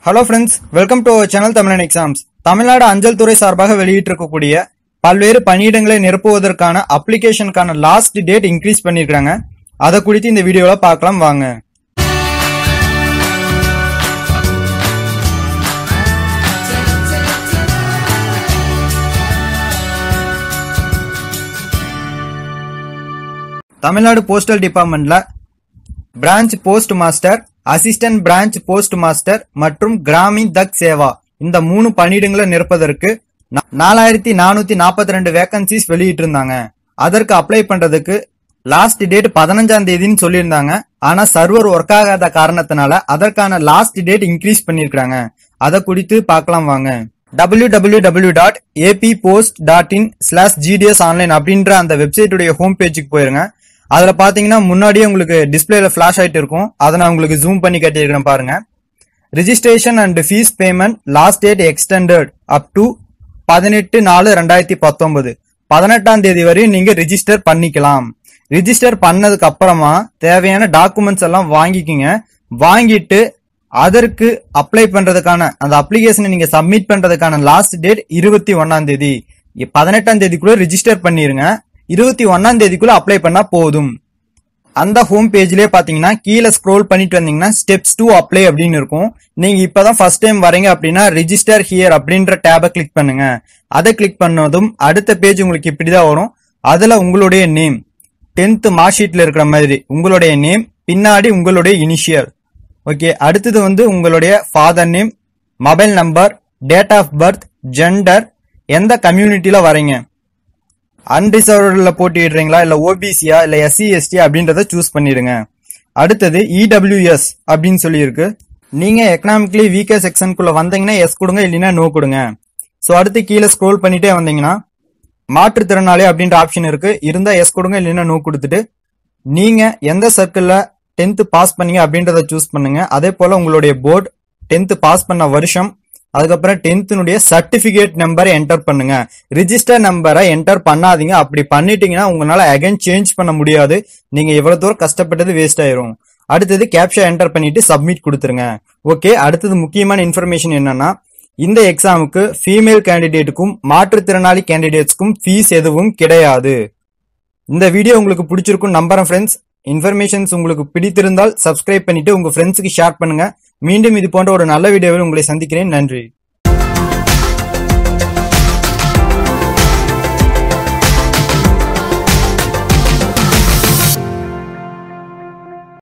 Hello friends, welcome to our channel Tamil Exams. Tamil Nadu அஞ்சல் துறை சார்பாக வெளியிட்டிருக்கக்கூடிய பல்வேறு பணியிடங்களை நிரப்புவதற்கான அப்ளிகேஷனுக்கான லாஸ்ட் டேட் இன்க்ரீஸ் பண்ணிருக்காங்க. அத குறித்து இந்த வீடியோல பார்க்கலாம் வாங்க. தமிழ்நாடு போஸ்டல் டிபார்ட்மெண்ட்ல branch post master, assistant branch post master மற்றும் கிராமின் தக் சேவா இந்த 3 பணியிடங்களை நிரப்பதற்கு 4442 வேகன்சிஸ் வெளியிட்டு இருந்தாங்க. அதற்கு அப்ளை பண்றதுக்கு லாஸ்ட் டேட் 15ஆம் தேதின்னு சொல்லியிருந்தாங்க. ஆனா சர்வர் ஒர்க் ஆகாத காரணத்தினால அதற்கான லாஸ்ட் டேட் இன்க்ரீஸ் பண்ணிருக்காங்க. அத குறித்து பார்க்கலாம் வாங்க. www.appost.in/gdsonline அப்படின்ற அந்த வெப்சைட் உடைய ஹோம் பேஜுக்கு போயிருங்க. அதுல பாத்தீங்கன்னா முன்னாடியே உங்களுக்கு டிஸ்பிளேல பிளாஷ் ஆயிட்டு இருக்கும். அதை நான் உங்களுக்கு ஜூம் பண்ணி காட்டியிருக்கேன் பாருங்க. Registration and fees payment last date extended up to 18/4/2019. 18ஆம் தேதி வரை நீங்க ரிஜிஸ்டர் பண்ணிக்கலாம். ரிஜிஸ்டர் பண்ணதுக்கு அப்புறமா தேவையான டாக்குமெண்ட்ஸ் எல்லாம் வாங்கிக்கிங்க. வாங்கிட்டு அதற்கு அப்ளை பண்றதுக்கான அந்த அப்ளிகேஷனை நீங்க சப்மிட் பண்றதுக்கான லாஸ்ட் டேட் 21ஆம் தேதி. 18ஆம் தேதிக்குள்ள ரிஜிஸ்டர் பண்ணிருங்க. 21ஆம் தேதிக்குள்ள அப்ளை பண்ணா போதும். அந்த ஹோம் பேஜ்லயே பாத்தீங்கன்னா கீழே ஸ்க்ரோல் பண்ணிட்டு வந்தீங்கன்னா ஸ்டெப்ஸ் 2 அப்ளை அப்படின்னு இருக்கும். நீங்க இப்பதான் ஃபர்ஸ்ட் டைம் வரீங்க அப்படின்னா ரிஜிஸ்டர் ஹியர் அப்படின்ற டேபை கிளிக் பண்ணுங்க. அதை கிளிக் பண்ணதும் அடுத்த பேஜ் உங்களுக்கு இப்படிதான் வரும். அதுல உங்களுடைய நேம் 10th மார்க் ஷீட்ல இருக்கிற மாதிரி உங்களுடைய நேம், பின்னாடி உங்களுடைய இனிஷியல். ஓகே, அடுத்தது உங்களுடைய father name, mobile number, date of birth, gender, எந்த கம்யூனிட்டில வரீங்க, அன்ரிசர்வ்ட்ல போட்டிடுறீங்களா இல்ல ஓபிசியா இல்ல எஸ்சி எஸ்டி அப்படின்றத சூஸ் பண்ணிடுங்க. அடுத்தது இடபிள்யூஎஸ் அப்படின்னு சொல்லி இருக்கு. நீங்க எக்கனாமிக்கலி வீக்கர் செக்ஷனுக்குள்ள வந்தீங்கன்னா எஸ் கொடுங்க, இல்லைன்னா நோ கொடுங்க. சோ அடுத்து கீழே ஸ்க்ரோல் பண்ணிட்டே வந்தீங்கன்னா மாற்றுத்திறனாளி அப்படின்ற ஆப்ஷன் இருக்கு. இருந்தா எஸ் கொடுங்க, இல்லைன்னா நோ கொடுத்துட்டு நீங்க எந்த சர்க்கிள்ல 10th பாஸ் பண்ணீங்க அப்படின்றத சூஸ் பண்ணுங்க. அதே போல உங்களுடைய போர்டு 10th பாஸ் பண்ண வருஷம், அதுக்கப்புறம் 10th சர்டிபிகேட் நம்பரை என்டர் பண்ணுங்க. ரிஜிஸ்டர் நம்பரை என்டர் பண்ணாதீங்க. அப்படி பண்ணிட்டீங்கன்னா உங்களால அகைன் சேஞ்ச் பண்ண முடியாது. நீங்க எவ்வளவு தூரம் கஷ்டப்பட்டது வேஸ்ட் ஆயிரும். அடுத்தது கேப்ஷா என்டர் பண்ணிட்டு சப்மிட் கொடுத்துருங்க. ஓகே, அடுத்தது முக்கியமான இன்ஃபர்மேஷன் என்னன்னா இந்த எக்ஸாமுக்கு ஃபீமேல் கேண்டிடேட்டுக்கும் மாற்றுத்திறனாளி கேண்டிடேட்ஸ்க்கும் ஃபீஸ் எதுவும் கிடையாது. இந்த வீடியோ உங்களுக்கு பிடிச்சிருக்கும் நம்புறேன் ஃப்ரெண்ட்ஸ். இன்ஃபர்மேஷன்ஸ் உங்களுக்கு பிடித்திருந்தால் சப்ஸ்கிரைப் பண்ணிட்டு உங்க ஃப்ரெண்ட்ஸுக்கு ஷேர் பண்ணுங்க. மீண்டும் இது போன்ற ஒரு நல்ல வீடியோவில் உங்களை சந்திக்கிறேன். நன்றி.